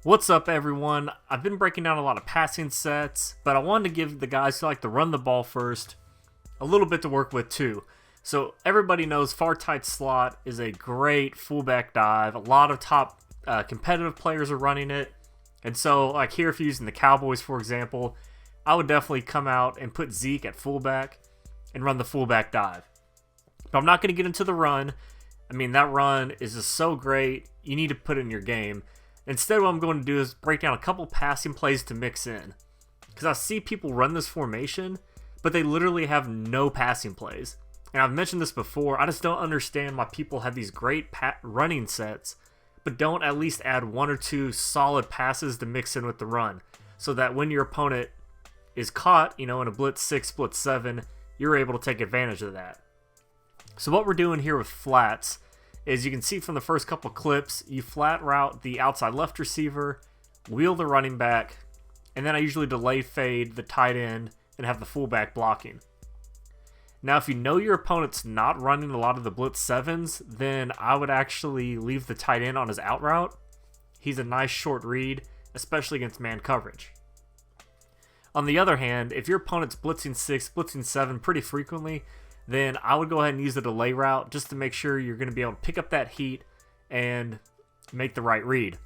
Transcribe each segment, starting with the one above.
What's up, everyone? I've been breaking down a lot of passing sets, but I wanted to give the guys who like to run the ball first a little bit to work with too. So everybody knows far tight slot is a great fullback dive. A lot of top competitive players are running it. And so like here, if you're using the Cowboys, for example, I would definitely come out and put Zeke at fullback and run the fullback dive. But I'm not going to get into the run. I mean, that run is just so great. You need to put it in your game. Instead, what I'm going to do is break down a couple passing plays to mix in. Because I see people run this formation, but they literally have no passing plays. And I've mentioned this before, I just don't understand why people have these great running sets, but don't at least add one or two solid passes to mix in with the run. So that when your opponent is caught, in a blitz 6, blitz 7, you're able to take advantage of that. So what we're doing here with flats is you can see from the first couple clips, you flat route the outside left receiver, wheel the running back, and then I usually delay fade the tight end and have the fullback blocking. Now, if you know your opponent's not running a lot of the blitz 7s, then I would actually leave the tight end on his out route. He's a nice short read, especially against man coverage. On the other hand, if your opponent's blitzing 6, blitzing 7 pretty frequently, then I would go ahead and use the delay route just to make sure you're going to be able to pick up that heat and make the right read.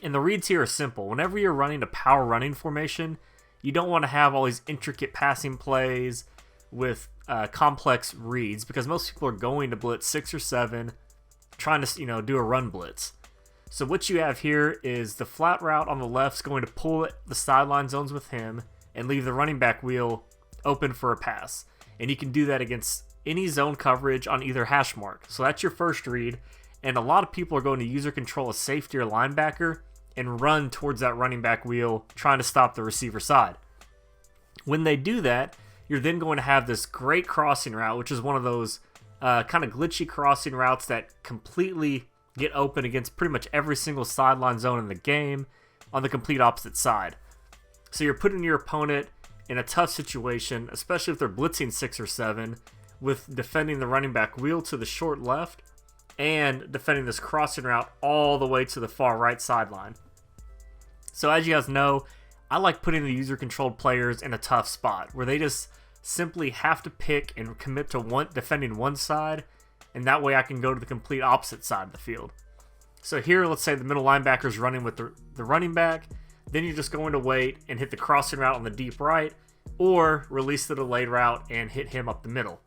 And the reads here are simple. Whenever you're running a power running formation, you don't want to have all these intricate passing plays with complex reads because most people are going to blitz 6 or 7 trying to do a run blitz. So what you have here is the flat route on the left is going to pull the sideline zones with him and leave the running back wheel open for a pass. And you can do that against any zone coverage on either hash mark. So that's your first read. And a lot of people are going to user control a safety or linebacker and run towards that running back wheel, trying to stop the receiver side. When they do that, you're then going to have this great crossing route, which is one of those kind of glitchy crossing routes that completely get open against pretty much every single sideline zone in the game on the complete opposite side. So you're putting your opponent in a tough situation, especially if they're blitzing 6 or 7, with defending the running back wheel to the short left and defending this crossing route all the way to the far right sideline. So as you guys know, I like putting the user-controlled players in a tough spot where they just simply have to pick and commit to defending one side, and that way I can go to the complete opposite side of the field. So here, let's say the middle linebacker is running with the running back. Then you're just going to wait and hit the crossing route on the deep right, or release the delayed route and hit him up the middle.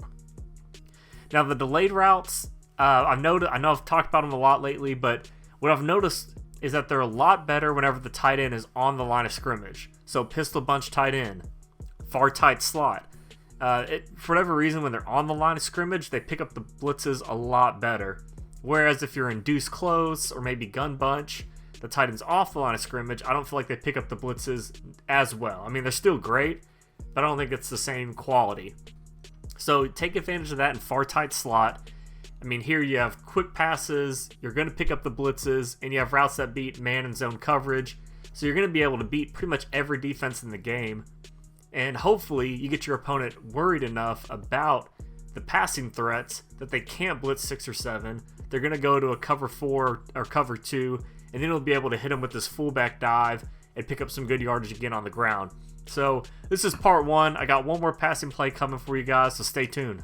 Now the delayed routes, I know I've talked about them a lot lately, but what I've noticed is that they're a lot better whenever the tight end is on the line of scrimmage. So pistol bunch tight end, far tight slot. For whatever reason, when they're on the line of scrimmage, they pick up the blitzes a lot better. Whereas if you're in deuce close or maybe gun bunch, the tight end's off the line of scrimmage, I don't feel like they pick up the blitzes as well. I mean, they're still great, but I don't think it's the same quality. So take advantage of that in far tight slot. I mean, here you have quick passes, you're going to pick up the blitzes, and you have routes that beat man and zone coverage. So you're going to be able to beat pretty much every defense in the game. And hopefully you get your opponent worried enough about the passing threats that they can't blitz 6 or 7. They're going to go to a cover 4 or cover 2, and then he'll be able to hit him with this fullback dive and pick up some good yardage again on the ground. So this is part 1. I got one more passing play coming for you guys, so stay tuned.